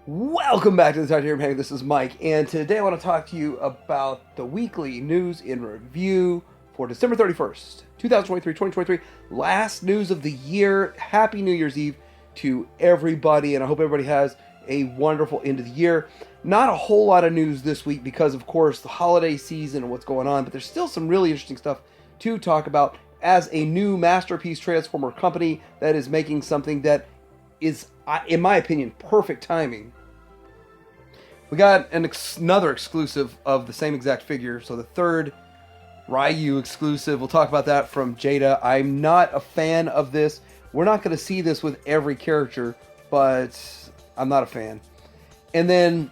Welcome back to the Titanium Hang. This is Mike, and today I want to talk to you about the weekly news in review for December 31st, 2023, last news of the year. Happy New Year's Eve to everybody, and I hope everybody has a wonderful end of the year. Not a whole lot of news this week because, of course, the holiday season and what's going on, but there's still some really interesting stuff to talk about as a new masterpiece Transformer company that is making something that is, in my opinion, perfect timing. We got another exclusive of the same exact figure, so the third Ryu exclusive. We'll talk about that from Jada. I'm not a fan of this. We're not going to see this with every character, but I'm not a fan. And then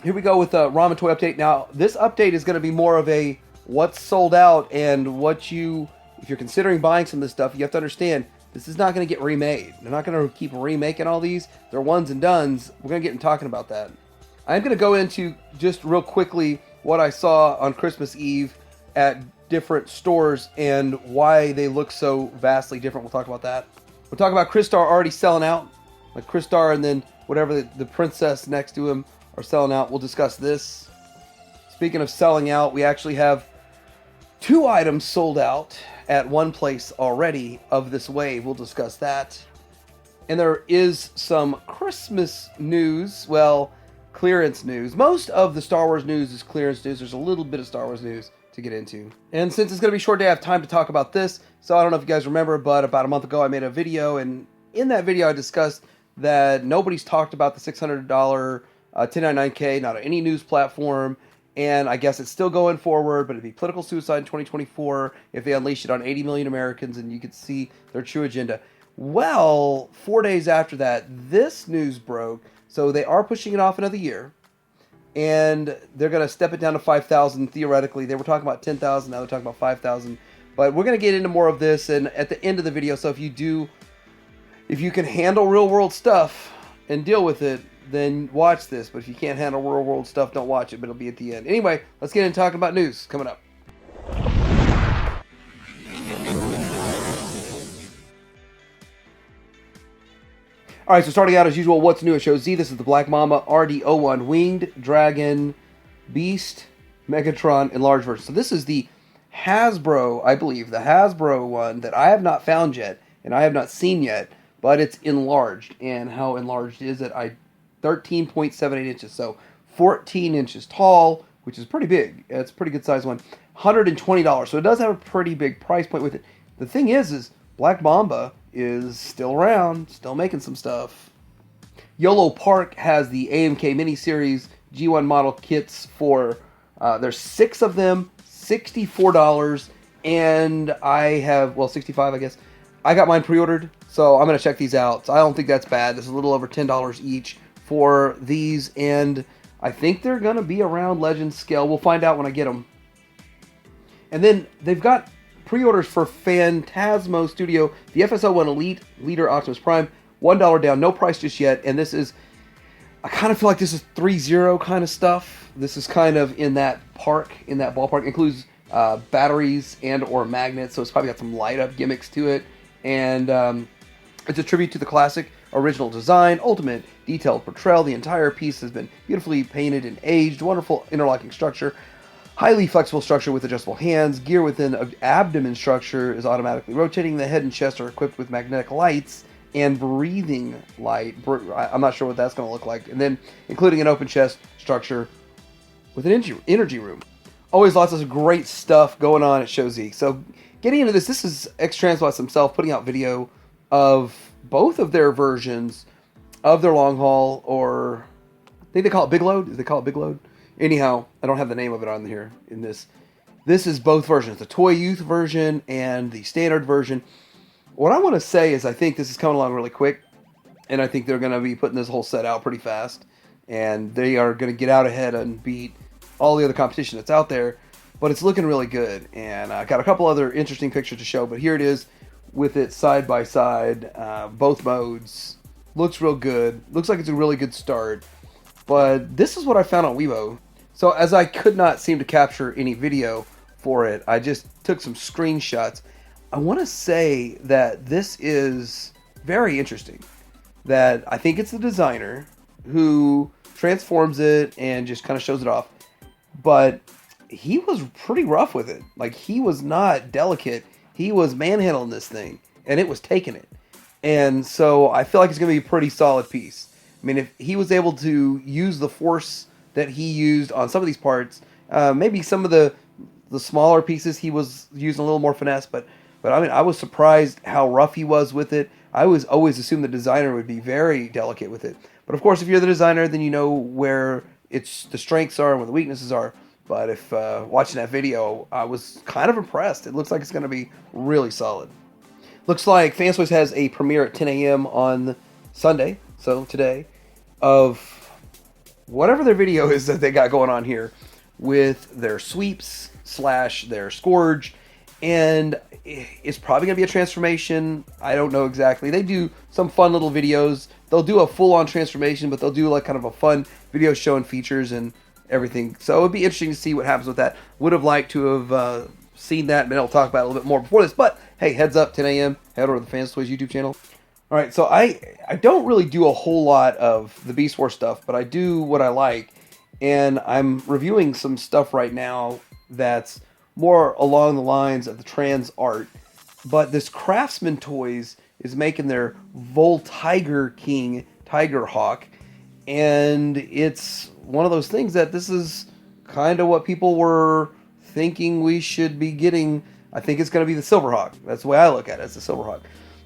here we go with the Ramen toy update. Now, this update is going to be more of a what's sold out and what you, if you're considering buying some of this stuff, you have to understand this is not going to get remade. They're not going to keep remaking all these. They're ones and dones. We're going to get into talking about that. I'm going to go into just real quickly what I saw on Christmas Eve at different stores and why they look so vastly different. We'll talk about that. We'll talk about Crystar already selling out. Like Crystar and then whatever the princess next to him are selling out. We'll discuss this. Speaking of selling out, we actually have 2 items sold out at one place already of this wave. We'll discuss that. And there is some Christmas news. Well, clearance news. Most of the Star Wars news is clearance news. There's a little bit of Star Wars news to get into. And since it's going to be a short day, I have time to talk about this. So I don't know if you guys remember, but about a month ago I made a video, and in that video I discussed that nobody's talked about the $600 1099K, not on any news platform, and I guess it's still going forward, but it'd be political suicide in 2024 if they unleash it on 80 million Americans and you could see their true agenda. Well, 4 days after that, this news broke. So they are pushing it off another year, and they're going to step it down to 5,000 theoretically. They were talking about 10,000, now they're talking about 5,000. But we're going to get into more of this and at the end of the video. So if you can handle real world stuff and deal with it, then watch this. But if you can't handle real world stuff, don't watch it, but it'll be at the end. Anyway, let's get into talking about news coming up. Alright, so starting out as usual, what's new at Show Z? This is the Black Mamba RD-01 Winged Dragon Beast Megatron Enlarged version. So this is the Hasbro, I believe, the Hasbro one that I have not found yet, and I have not seen yet, but it's enlarged. And how enlarged is it? 13.78 inches, so 14 inches tall, which is pretty big. It's a pretty good size one. $120, so it does have a pretty big price point with it. The thing is Black Mamba is still around, still making some stuff. YOLO Park has the AMK miniseries G1 model kits for, there's 6 of them, $64, and I have, well, 65 I guess. I got mine pre-ordered, so I'm going to check these out. So I don't think that's bad. This is a little over $10 each for these, and I think they're going to be around Legend scale. We'll find out when I get them. And then they've got pre-orders for Phantasmo Studio, the FS01 Elite Leader Optimus Prime, $1 down, no price just yet, and this is, I kind of feel like this is 3.0 kind of stuff. This is kind of in that park, in that ballpark. It includes batteries and or magnets, so it's probably got some light up gimmicks to it, and it's a tribute to the classic original design, ultimate detailed portrayal. The entire piece has been beautifully painted and aged, wonderful interlocking structure, highly flexible structure with adjustable hands. Gear within an abdomen structure is automatically rotating. The head and chest are equipped with magnetic lights and breathing light. I'm not sure what that's going to look like. And then including an open chest structure with an energy room. Always lots of great stuff going on at Show Z. So getting into this is X-Transbots themselves putting out video of both of their versions of their long haul, or I think they call it Big Load. Do they call it Big Load? Anyhow, I don't have the name of it on here in this. This is both versions, the Toy Youth version and the standard version. What I want to say is I think this is coming along really quick, and I think they're going to be putting this whole set out pretty fast, and they are going to get out ahead and beat all the other competition that's out there, but it's looking really good, and I got a couple other interesting pictures to show, but here it is with it side by side, both modes. Looks real good. Looks like it's a really good start, but this is what I found on Weibo. So as I could not seem to capture any video for it, I just took some screenshots. I want to say that this is very interesting. That I think it's the designer who transforms it and just kind of shows it off. But he was pretty rough with it. Like, he was not delicate. He was manhandling this thing, and it was taking it. And so I feel like it's going to be a pretty solid piece. I mean, if he was able to use the force that he used on some of these parts, maybe some of the smaller pieces he was using a little more finesse, but I mean, I was surprised how rough he was with it. I was always assumed the designer would be very delicate with it. But of course, if you're the designer, then you know where the strengths are and where the weaknesses are. But if watching that video, I was kind of impressed. It looks like it's going to be really solid. Looks like Fans Toys has a premiere at 10 a.m. on Sunday, so today, of whatever their video is that they got going on here with their sweeps / their Scourge. And it's probably going to be a transformation. I don't know exactly. They do some fun little videos. They'll do a full-on transformation, but they'll do like kind of a fun video showing features and everything. So it'd be interesting to see what happens with that. Would have liked to have seen that and been able to talk about it a little bit more before this. But hey, heads up, 10 a.m. Head over to the Fans Toys YouTube channel. All right, so I don't really do a whole lot of the Beast Wars stuff, but I do what I like. And I'm reviewing some stuff right now that's more along the lines of the trans art. But this Craftsman Toys is making their Vol Tiger King Tiger Hawk. And it's one of those things that this is kind of what people were thinking we should be getting. I think it's going to be the Silverhawk. That's the way I look at it. It's the Silverhawk.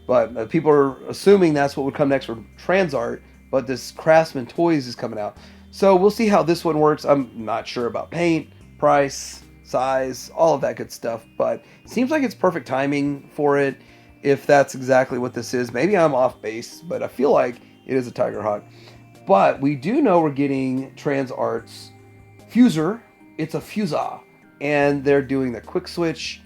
But people are assuming that's what would come next for trans art. But this Craftsman Toys is coming out. So we'll see how this one works. I'm not sure about paint, price, size, all of that good stuff. But it seems like it's perfect timing for it, if that's exactly what this is. Maybe I'm off base, but I feel like it is a Tiger Hawk. But we do know we're getting Trans Arts Fuser. It's a Fusa. And they're doing the quick switch.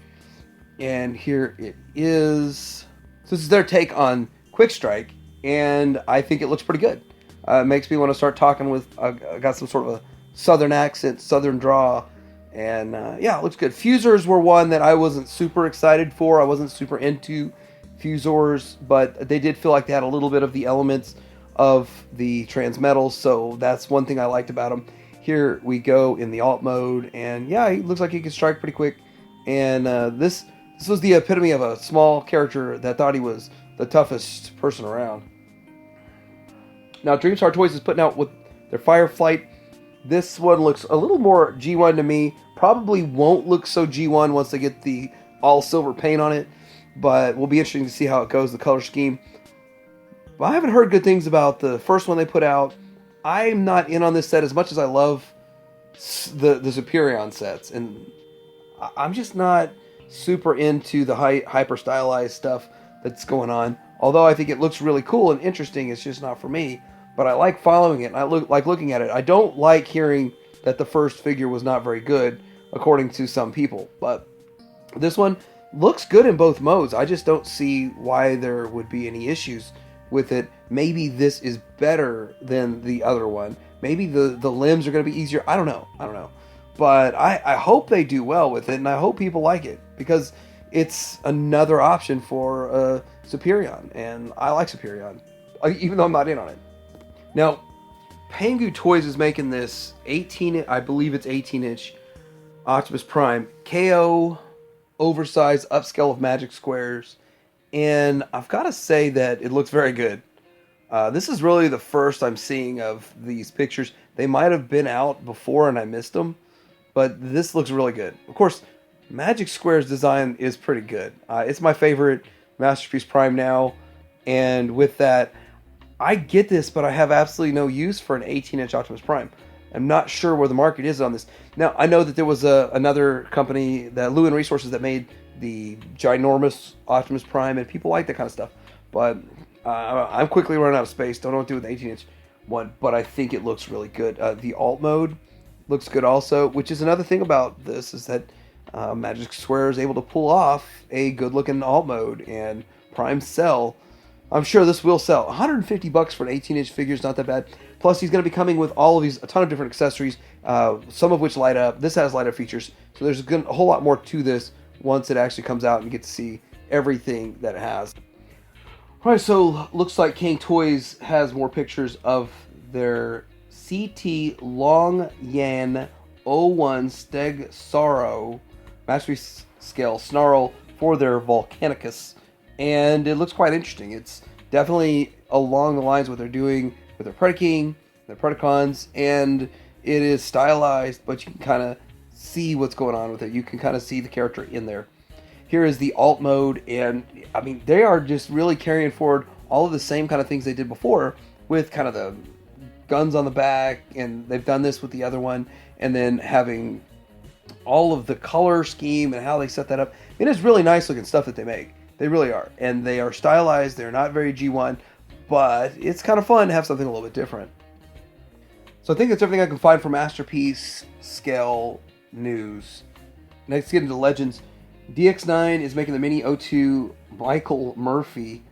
And here it is. So this is their take on Quick Strike. And I think it looks pretty good. It makes me want to start talking with, got some sort of a southern accent, southern draw. And yeah, it looks good. Fusers were one that I wasn't super excited for. I wasn't super into Fusors. But they did feel like they had a little bit of the elements of the Transmetals. So that's one thing I liked about them. Here we go in the alt mode. And yeah, he looks like he can strike pretty quick. And this was the epitome of a small character that thought he was the toughest person around. Now, Dreamstar Toys is putting out with their Fireflight. This one looks a little more G1 to me. Probably won't look so G1 once they get the all silver paint on it. But will be interesting to see how it goes, the color scheme. But I haven't heard good things about the first one they put out. I'm not in on this set as much as I love the Superion sets. And I'm just not super into the hyper stylized stuff that's going on. Although I think it looks really cool and interesting, it's just not for me. But I like following it, and I like looking at it. I don't like hearing that the first figure was not very good, according to some people. But this one looks good in both modes. I just don't see why there would be any issues with it. Maybe this is better than the other one. Maybe the limbs are going to be easier. I don't know. But I hope they do well with it, and I hope people like it. Because it's another option for Superion, and I like Superion, even though I'm not in on it. Now, Pengu Toys is making this 18-inch Optimus Prime KO oversized upscale of Magic Squares, and I've got to say that it looks very good. This is really the first I'm seeing of these pictures. They might have been out before and I missed them, but this looks really good. Of course, Magic Square's design is pretty good. It's my favorite Masterpiece Prime now, and with that, I get this, but I have absolutely no use for an 18-inch Optimus Prime. I'm not sure where the market is on this. Now, I know that there was another company, that Lewin Resources, that made the ginormous Optimus Prime, and people like that kind of stuff. But I'm quickly running out of space. Don't know what to do with an 18-inch one, but I think it looks really good. The alt mode looks good also, which is another thing about this, is that Magic Square is able to pull off a good-looking alt mode, and Prime sell. I'm sure this will sell. $150 for an 18-inch figure is not that bad. Plus, he's going to be coming with all of these, a ton of different accessories, some of which light up. This has light up features, so there's a whole lot more to this once it actually comes out and you get to see everything that it has. All right, so looks like King Toys has more pictures of their CT Long Yan O1 Steg Sorrow Mastery Scale Snarl for their Volcanicus. And it looks quite interesting. It's definitely along the lines of what they're doing with their Predaking, their Predacons, and it is stylized, but you can kind of see what's going on with it. You can kind of see the character in there. Here is the alt mode, and I mean, they are just really carrying forward all of the same kind of things they did before with kind of the guns on the back, and they've done this with the other one, and then having all of the color scheme and how they set that up. It is really nice looking stuff that they make. They really are. And they are stylized. They're not very G1, but it's kind of fun to have something a little bit different. So I think that's everything I can find for Masterpiece Scale news. Next, get into Legends. DX9 is making the Mini O2 Michael Murphy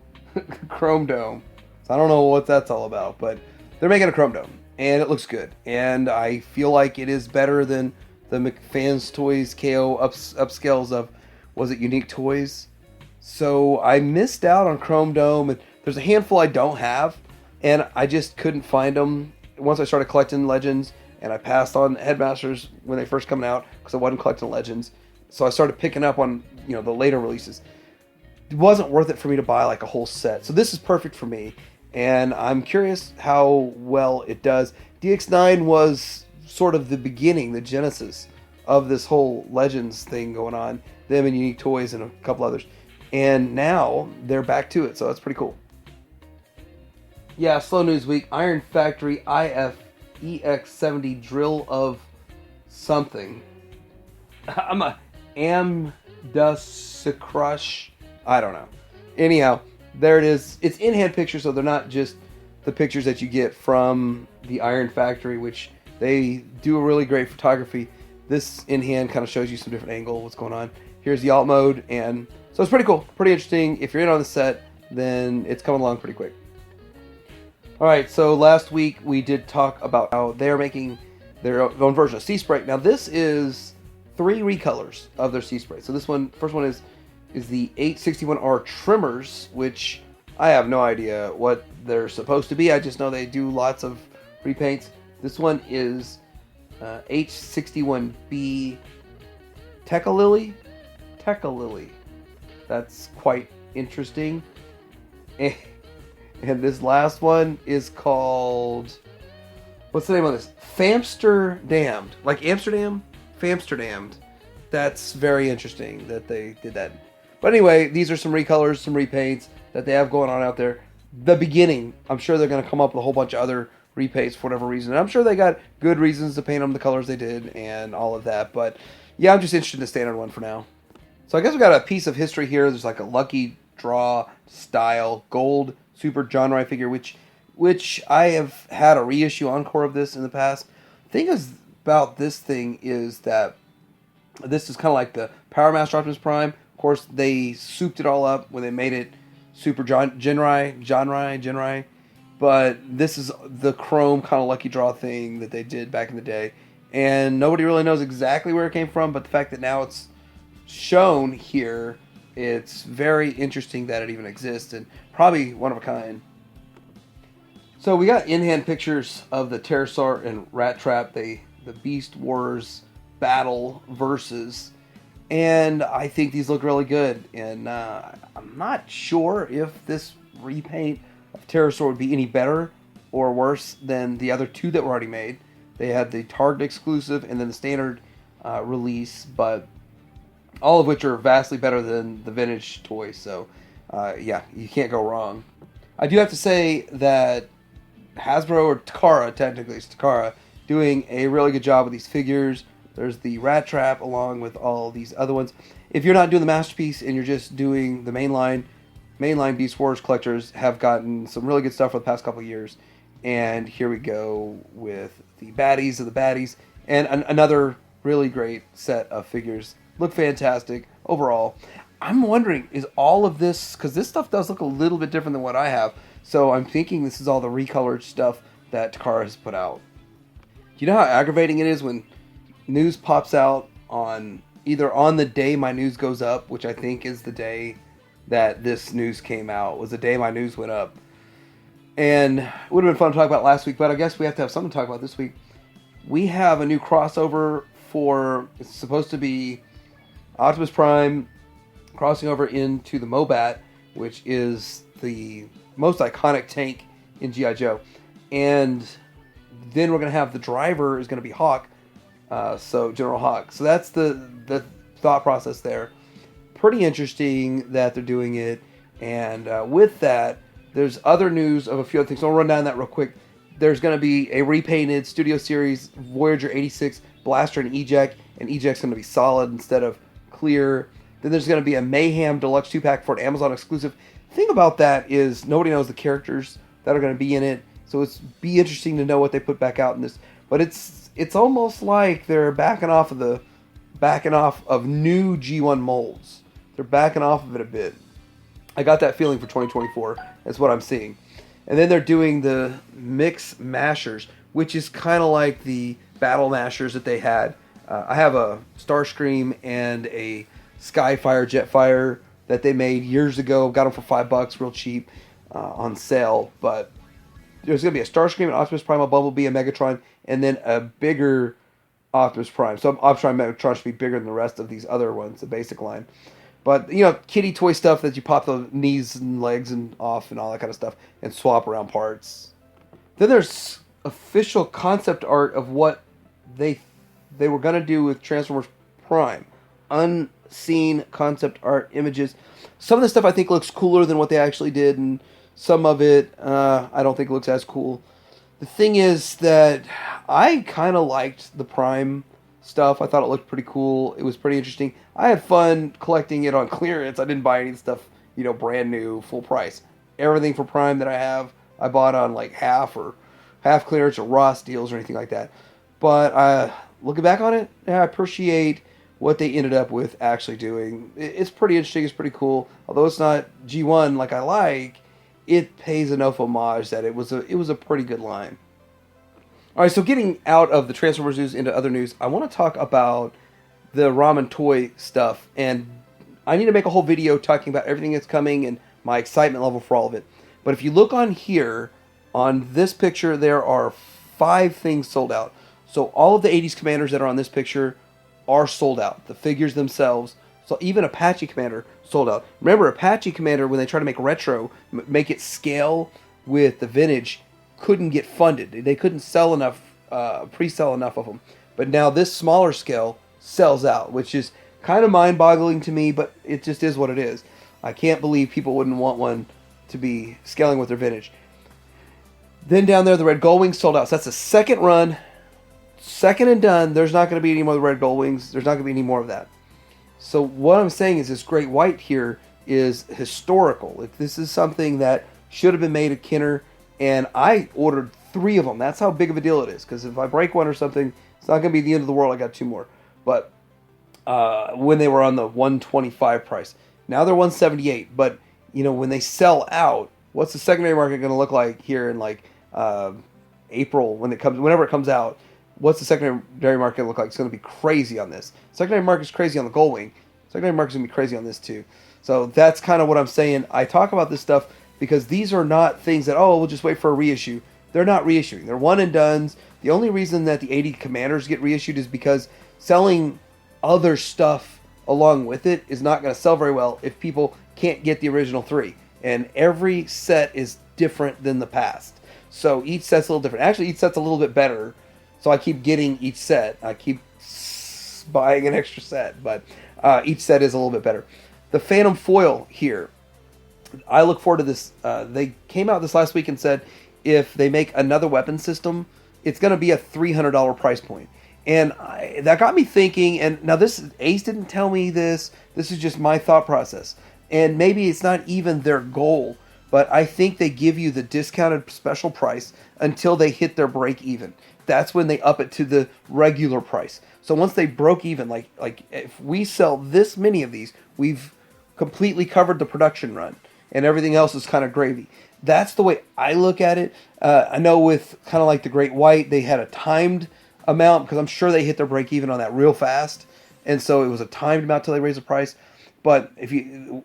Chrome Dome. So I don't know what that's all about, but they're making a Chrome Dome, and it looks good. And I feel like it is better than the McFans Toys KO upscales of, was it Unique Toys? So I missed out on Chrome Dome, and there's a handful I don't have, and I just couldn't find them. Once I started collecting Legends, and I passed on Headmasters when they first coming out because I wasn't collecting Legends. So I started picking up on the later releases. It wasn't worth it for me to buy like a whole set. So this is perfect for me, and I'm curious how well it does. DX9 was sort of the beginning, the genesis of this whole Legends thing going on. Them and Unique Toys and a couple others. And now they're back to it, so that's pretty cool. Yeah, slow news week. Iron Factory IF EX70 drill of something. I'm a Amduscrush. I don't know. Anyhow, there it is. It's in-hand pictures, so they're not just the pictures that you get from the Iron Factory, which they do a really great photography. This in-hand kind of shows you some different angle, what's going on. Here's the alt mode, and so it's pretty cool, pretty interesting. If you're in on the set, then it's coming along pretty quick. Alright, so last week we did talk about how they're making their own version of Sea Spray. Now this is 3 recolors of their Sea Spray. So this one, first one is the 861R Trimmers, which I have no idea what they're supposed to be. I just know they do lots of repaints. This one is H61B Tekka-Lily. That's quite interesting. And this last one is called, what's the name of this? Famsterdammed. Like Amsterdam? Famsterdammed. That's very interesting that they did that. But anyway, these are some recolors, some repaints that they have going on out there. The beginning, I'm sure they're going to come up with a whole bunch of other repaints for whatever reason. And I'm sure they got good reasons to paint them the colors they did and all of that. But yeah, I'm just interested in the standard one for now. So I guess we got a piece of history here. There's like a lucky draw style gold Super John Rye figure, which I have had a reissue encore of this in the past. The thing is about this thing is that this is kind of like the Power Master Optimus Prime. Of course, they souped it all up when they made it Super John Rye. But this is the chrome kind of lucky draw thing that they did back in the day. And nobody really knows exactly where it came from, but the fact that now it's shown here, it's very interesting that it even exists, and probably one of a kind. So we got in-hand pictures of the Pterosaur and Rat Trap, the Beast Wars battle versus, and I think these look really good. And I'm not sure if this repaint of Pterosaur would be any better or worse than the other 2 that were already made. They had the Target exclusive and then the standard release, but all of which are vastly better than the vintage toys. So yeah, you can't go wrong. I do have to say that Hasbro, or Takara, technically it's Takara, doing a really good job with these figures. There's the Rat Trap along with all these other ones. If you're not doing the Masterpiece and you're just doing the mainline Beast Wars collectors have gotten some really good stuff for the past couple of years. And here we go with the baddies of the baddies, and another really great set of figures. Look fantastic overall. I'm wondering, is all of this, because this stuff does look a little bit different than what I have, so I'm thinking this is all the recolored stuff that Takara has put out. Do you know how aggravating it is when news pops out on either on the day my news goes up, which I think is the day that this news came out, was the day my news went up. And it would have been fun to talk about last week, but I guess we have to have something to talk about this week. We have a new crossover for, it's supposed to be Optimus Prime crossing over into the Mobat, which is the most iconic tank in G.I. Joe. And then we're going to have the driver is going to be Hawk, so General Hawk. So that's the thought process there. Pretty interesting that they're doing it. And with that, there's other news of a few other things. So I'll run down that real quick. There's going to be a repainted Studio Series Voyager 86 Blaster and Eject, and Eject's going to be solid instead of clear. Then there's going to be a Mayhem Deluxe 2-pack for an Amazon exclusive. The thing about that is nobody knows the characters that are going to be in it, so it's be interesting to know what they put back out in this. But it's almost like they're backing off of new G1 molds. They're backing off of it a bit. I got that feeling for 2024. That's what I'm seeing. And then they're doing the Mix Mashers, which is kind of like the Battle Mashers that they had. I have a Starscream and a Skyfire Jetfire that they made years ago. Got them for $5, real cheap, on sale. But there's going to be a Starscream, an Optimus Prime, a Bumblebee, a Megatron, and then a bigger Optimus Prime. So Optimus Prime Megatron should be bigger than the rest of these other ones, the basic line. But, kitty toy stuff that you pop the knees and legs and off and all that kind of stuff and swap around parts. Then there's official concept art of what they were going to do with Transformers Prime. Unseen concept art images. Some of the stuff I think looks cooler than what they actually did, and some of it I don't think looks as cool. The thing is that I kind of liked the Prime stuff. I thought it looked pretty cool. It was pretty interesting. I had fun collecting it on clearance. I didn't buy any stuff, brand new, full price. Everything for Prime that I have, I bought on like half clearance or Ross deals or anything like that. But looking back on it, I appreciate what they ended up with actually doing. It's pretty interesting. It's pretty cool. Although it's not G1 like I like, it pays enough homage that it was a pretty good line. All right, so getting out of the Transformers news into other news, I want to talk about the Ramen toy stuff, and I need to make a whole video talking about everything that's coming and my excitement level for all of it. But if you look on here, on this picture, there are 5 things sold out. So all of the 80s Commanders that are on this picture are sold out. The figures themselves, so even Apache Commander sold out. Remember, Apache Commander, when they try to make retro, make it scale with the vintage, couldn't get funded. They couldn't sell enough, pre-sell enough of them. But now this smaller scale sells out, which is kind of mind-boggling to me, but it just is what it is. I can't believe people wouldn't want one to be scaling with their vintage. Then down there, the Red Gold Wings sold out. So that's the second run. Second and done. There's not going to be any more of the Red Gold Wings. There's not going to be any more of that. So what I'm saying is this Great White here is historical. This is something that should have been made at Kenner, and I ordered 3 of them. That's how big of a deal it is, because if I break one or something, it's not going to be the end of the world. I got 2 more. But when they were on the $125 price. Now they're $178. But, when they sell out, what's the secondary market going to look like here in like April whenever it comes out? What's the secondary market look like? It's going to be crazy on this. Secondary market's crazy on the Gold Wing. Secondary market's going to be crazy on this too. So that's kind of what I'm saying. I talk about this stuff because these are not things that, we'll just wait for a reissue. They're not reissuing. They're one and dones. The only reason that the 80 Commanders get reissued is because selling other stuff along with it is not going to sell very well if people can't get the original 3. And every set is different than the past. So each set's a little different. Actually, each set's a little bit better. So I keep getting each set. I keep buying an extra set. But each set is a little bit better. The Phantom Foil here. I look forward to this. They came out this last week and said if they make another weapon system, it's going to be a $300 price point. And that got me thinking, and now Ace didn't tell me this. This is just my thought process. And maybe it's not even their goal, but I think they give you the discounted special price until they hit their break even. That's when they up it to the regular price. So once they broke even, like if we sell this many of these, we've completely covered the production run, and everything else is kind of gravy. That's the way I look at it. I know with kind of like the Great White, they had a timed amount because I'm sure they hit their break even on that real fast, and so it was a timed amount till they raised the price. But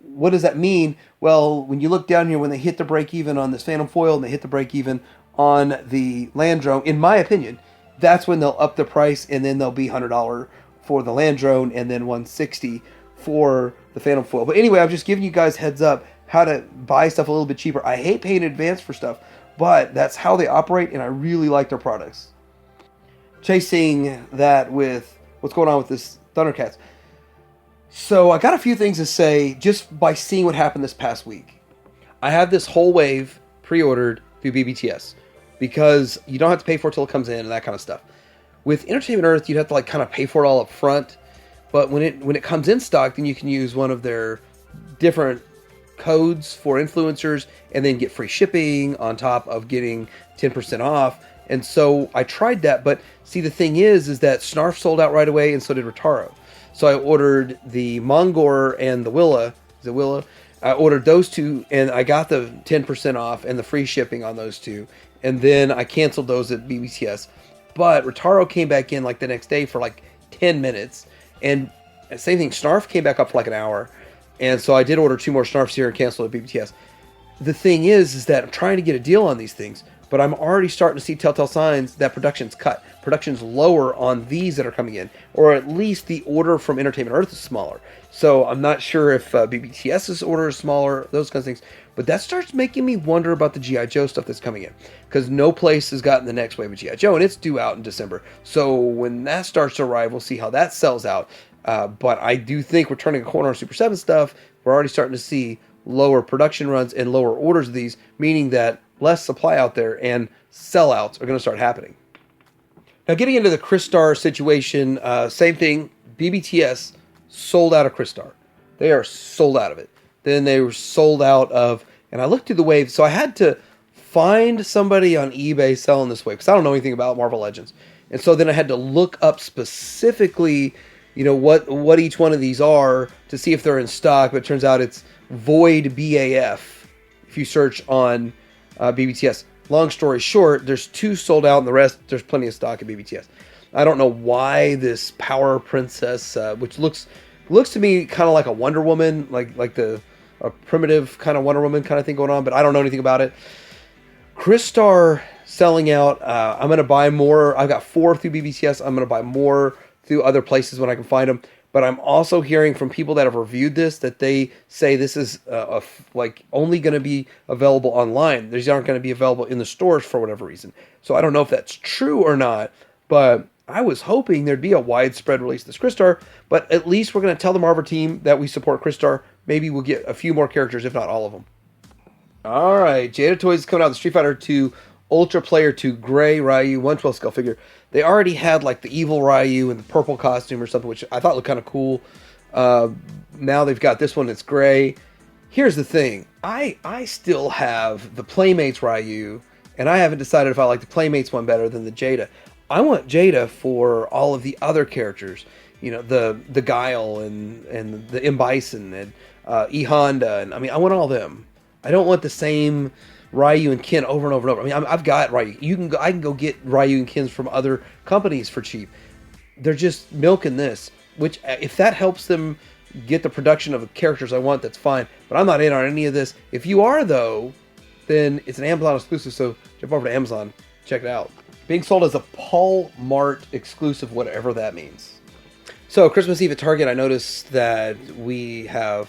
what does that mean? Well, when you look down here, when they hit the break even on this Phantom Foil and they hit the break even on the Land Drone, in my opinion, that's when they'll up the price, and then they'll be $100 for the Land Drone and then $160 for the Phantom Foil. But anyway, I'm just giving you guys heads up how to buy stuff a little bit cheaper. I hate paying in advance for stuff, but that's how they operate, and I really like their products. Chasing that with what's going on with this Thundercats. So I got a few things to say just by seeing what happened this past week. I have this whole wave pre-ordered through BBTS because you don't have to pay for it till it comes in and that kind of stuff. With Entertainment Earth, you'd have to kind of pay for it all up front. But when it comes in stock, then you can use one of their different codes for influencers and then get free shipping on top of getting 10% off. And so I tried that, but see, the thing is that Snarf sold out right away, and so did Rotaro. So I ordered the Mongor and the Willa. Is it Willa? I ordered those two, and I got the 10% off and the free shipping on those two. And then I canceled those at BBTS. But Rotaro came back in like the next day for like 10 minutes. And same thing, Snarf came back up for like an hour. And so I did order 2 more Snarfs here and cancel at BBTS. The thing is that I'm trying to get a deal on these things, but I'm already starting to see telltale signs that production's cut. Production's lower on these that are coming in, or at least the order from Entertainment Earth is smaller. So I'm not sure if BBTS's order is smaller, those kinds of things. But that starts making me wonder about the G.I. Joe stuff that's coming in, because no place has gotten the next wave of G.I. Joe, and it's due out in December. So when that starts to arrive, we'll see how that sells out. But I do think we're turning a corner on Super 7 stuff. We're already starting to see lower production runs and lower orders of these, meaning that less supply out there and sellouts are going to start happening. Now, getting into the Crystar situation, same thing. BBTS sold out of Crystar. They are sold out of it. Then they were sold out of, and I looked through the wave, so I had to find somebody on eBay selling this wave, because I don't know anything about Marvel Legends. And so then I had to look up specifically, what each one of these are to see if they're in stock, but it turns out it's Void BAF if you search on BBTS. Long story short, there's 2 sold out, and the rest, there's plenty of stock at BBTS. I don't know why this Power Princess, which looks to me kind of like a Wonder Woman, like a primitive kind of Wonder Woman kind of thing going on, but I don't know anything about it. Crystar selling out. I'm going to buy more. I've got 4 through BBTS. I'm going to buy more through other places when I can find them. But I'm also hearing from people that have reviewed this that they say this is only going to be available online. These aren't going to be available in the stores for whatever reason. So I don't know if that's true or not, but I was hoping there'd be a widespread release of this Crystar, but at least we're going to tell the Marvel team that we support Crystar. Maybe we'll get a few more characters, if not all of them. All right, Jada Toys is coming out with Street Fighter 2 Ultra Player 2 Gray Ryu 112 scale figure. They already had like the evil Ryu in the purple costume or something, which I thought looked kind of cool. Now they've got this one that's gray. Here's the thing. I still have the Playmates Ryu, and I haven't decided if I like the Playmates one better than the Jada. I want Jada for all of the other characters. The Guile and the M. Bison and E. Honda. And I want all of them. I don't want the same Ryu and Ken over and over and over. I've got Ryu. I can go get Ryu and Kens from other companies for cheap. They're just milking this, which if that helps them get the production of the characters I want, that's fine. But I'm not in on any of this. If you are, though, then it's an Amazon exclusive, so jump over to Amazon, check it out. Being sold as a Paul Mart exclusive, whatever that means. So Christmas Eve at Target, I noticed that we have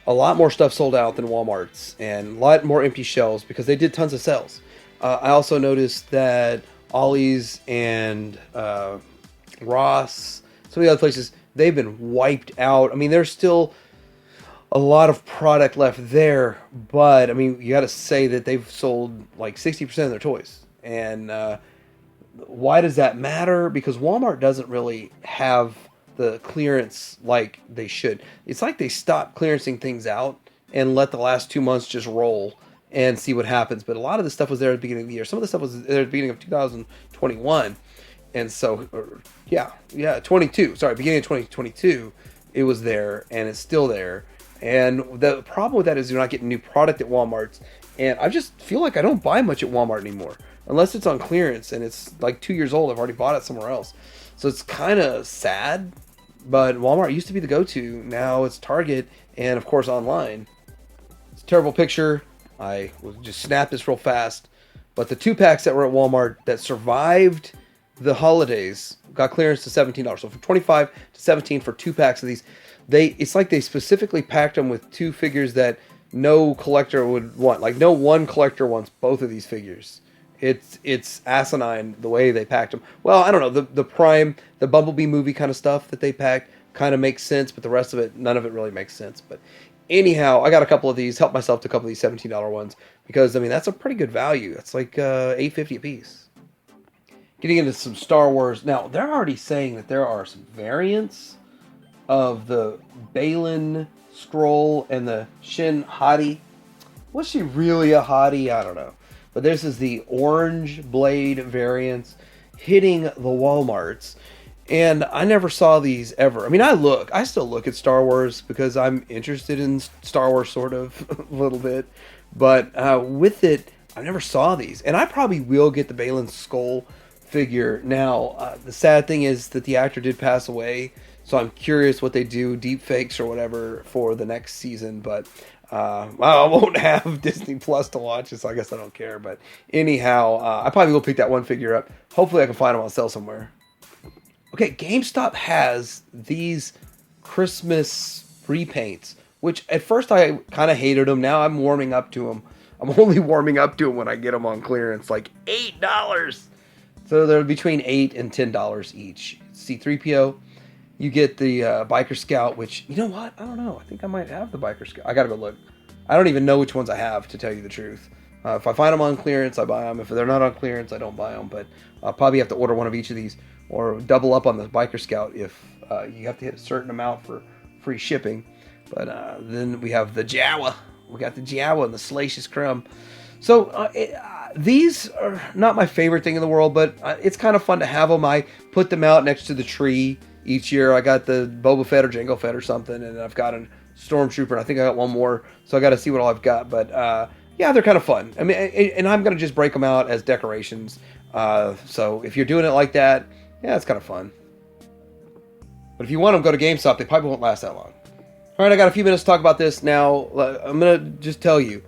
a lot more stuff sold out than Walmart's, and a lot more empty shelves because they did tons of sales. I also noticed that Ollie's and Ross, some of the other places, they've been wiped out. There's still a lot of product left there, but you got to say that they've sold like 60% of their toys. And why does that matter? Because Walmart doesn't really have the clearance like they should. It's like they stopped clearancing things out and let the last 2 months just roll and see what happens. But a lot of the stuff was there at the beginning of the year. Some of the stuff was there at the beginning of 2021. And so, 22. Sorry, beginning of 2022, it was there, and it's still there. And the problem with that is you're not getting new product at Walmart. And I just feel like I don't buy much at Walmart anymore. Unless it's on clearance and it's like 2 years old. I've already bought it somewhere else. So it's kind of sad But Walmart used to be the go-to. Now it's Target and, of course, online. It's a terrible picture. I will just snap this real fast. But the 2-packs that were at Walmart that survived the holidays got clearance to $17. So from $25 to $17 for 2-packs of these. It's like they specifically packed them with 2 figures that no collector would want. Like, no one collector wants both of these figures. It's asinine the way they packed them. Well, I don't know. The Bumblebee movie kind of stuff that they packed kind of makes sense, but the rest of it, none of it really makes sense. But anyhow, I got a couple of these. Helped myself to a couple of these $17 ones because, I mean, that's a pretty good value. It's like $8.50 a piece. Getting into some Star Wars. Now, they're already saying that there are some variants of the Balin scroll and the Shin Hati. Was she really a Hati? I don't know. But this is the orange blade variants hitting the Walmarts. And I never saw these ever. I mean, I still look at Star Wars because I'm interested in Star Wars sort of a little bit. But with it, I never saw these. And I probably will get the Balin skull figure. Now, the sad thing is that the actor did pass away. So I'm curious what they do, deep fakes or whatever, for the next season. But I won't have Disney Plus to watch it, so I guess I don't care. But anyhow, I probably will pick that one figure up. Hopefully I can find them on sale somewhere. Okay, GameStop has these Christmas repaints, which at first I kind of hated them. Now I'm warming up to them. I'm only warming up to them when I get them on clearance, like $8. So they're between $8 and $10 each. C-3PO. You get the Biker Scout, which, you know what? I don't know. I think I might have the Biker Scout. I gotta go look. I don't even know which ones I have, to tell you the truth. If I find them on clearance, I buy them. If they're not on clearance, I don't buy them. But I'll probably have to order one of each of these or double up on the Biker Scout if you have to hit a certain amount for free shipping. But then we have the Jawa. We got the Jawa and the Salacious Crumb. So these are not my favorite thing in the world, but it's kind of fun to have them. I put them out next to the tree each year. I got the Boba Fett or Jango Fett or something, and I've got a Stormtrooper, and I think I got one more, so I got to see what all I've got. But yeah, they're kind of fun. I mean, and I'm going to just break them out as decorations. So if you're doing it like that, yeah, it's kind of fun. But if you want them, go to GameStop. They probably won't last that long. All right, I got a few minutes to talk about this. Now, I'm going to just tell you,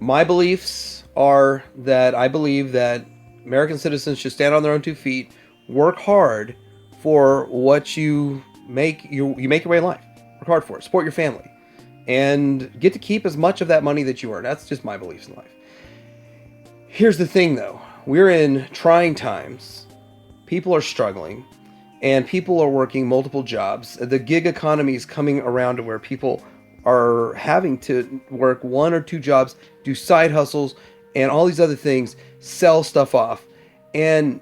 my beliefs are that I believe that American citizens should stand on their own 2 feet, work hard for what you make. You make your way in life. Work hard for it. Support your family. And get to keep as much of that money that you earn. That's just my beliefs in life. Here's the thing, though. We're in trying times. People are struggling. And people are working multiple jobs. The gig economy is coming around to where people are having to work 1 or 2 jobs, do side hustles, and all these other things, sell stuff off. And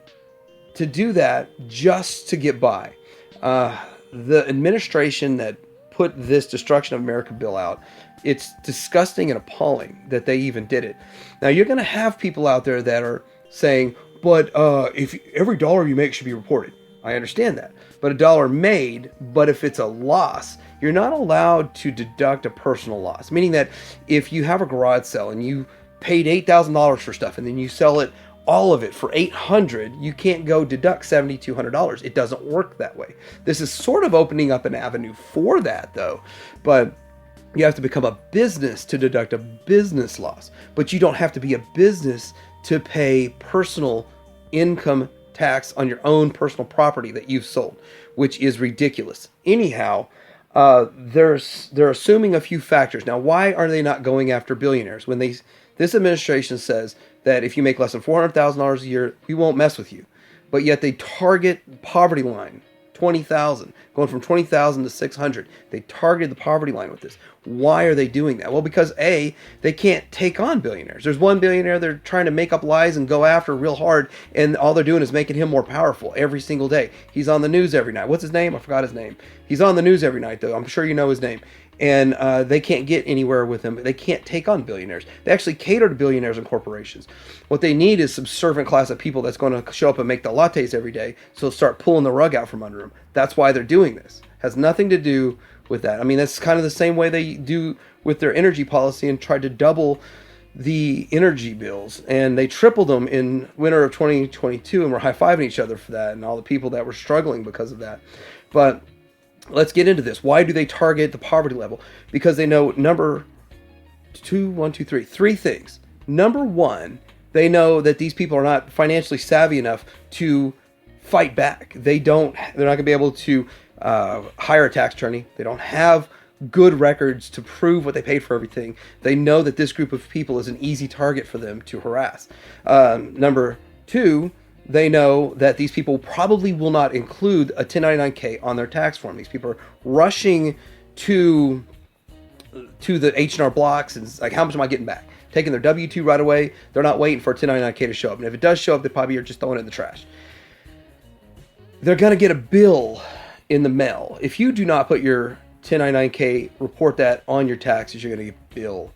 to do that just to get by. The administration that put this Destruction of America bill out, it's disgusting and appalling that they even did it. Now, you're going to have people out there that are saying, but if every dollar you make should be reported. I understand that. But a dollar made, but if it's a loss, you're not allowed to deduct a personal loss. Meaning that if you have a garage sale and you paid $8,000 for stuff and then you sell it, all of it for $800, you can't go deduct $7,200. It doesn't work that way. This is sort of opening up an avenue for that, though. But you have to become a business to deduct a business loss. But you don't have to be a business to pay personal income tax on your own personal property that you've sold, which is ridiculous. Anyhow, they're assuming a few factors. Now, why are they not going after billionaires when this administration says that if you make less than $400,000 a year, we won't mess with you. But yet they target poverty line, 20,000, going from 20,000 to 600. They targeted the poverty line with this. Why are they doing that? Well, because A, they can't take on billionaires. There's one billionaire they're trying to make up lies and go after real hard, and all they're doing is making him more powerful every single day. He's on the news every night. What's his name? I forgot his name. He's on the news every night, though. I'm sure you know his name. And they can't get anywhere with him. They can't take on billionaires. They actually cater to billionaires and corporations. What they need is some servant class of people that's going to show up and make the lattes every day, so start pulling the rug out from under them. That's why they're doing this. Has nothing to do with that. I mean, that's kind of the same way they do with their energy policy and tried to double the energy bills. And they tripled them in winter of 2022, and we're high-fiving each other for that and all the people that were struggling because of that. But let's get into this. Why do they target the poverty level? Because they know three things. Number one, they know that these people are not financially savvy enough to fight back. They're not going to be able to hire a tax attorney. They don't have good records to prove what they paid for everything. They know that this group of people is an easy target for them to harass. Number two, they know that these people probably will not include a 1099-K on their tax form. These people are rushing to the H&R Blocks and it's like, how much am I getting back? Taking their W-2 right away. They're not waiting for a 1099-K to show up. And if it does show up, they probably are just throwing it in the trash. They're going to get a bill in the mail. If you do not put your 1099-K, report that on your taxes, you're going to get a bill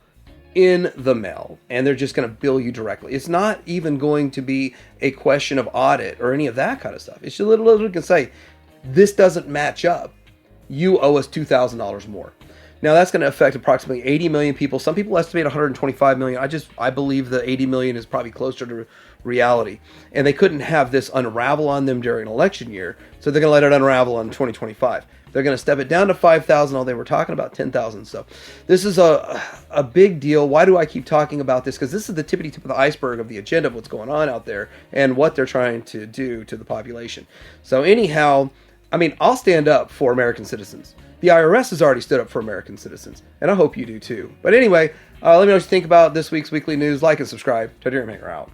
in the mail. And they're just going to bill you directly. It's not even going to be a question of audit or any of that kind of stuff. It's just literally can say, this doesn't match up. You owe us $2,000 more. Now that's going to affect approximately 80 million people. Some people estimate 125 million. I believe the 80 million is probably closer to reality. And they couldn't have this unravel on them during an election year, so they're going to let it unravel in 2025. They're going to step it down to 5,000. Oh, they were talking about 10,000. So this is a big deal. Why do I keep talking about this? Because this is the tippity tip of the iceberg of the agenda of what's going on out there and what they're trying to do to the population. So anyhow, I mean, I'll stand up for American citizens. The IRS has already stood up for American citizens, and I hope you do too. But anyway, let me know what you think about this week's weekly news. Like and subscribe. Teddy Ramen out.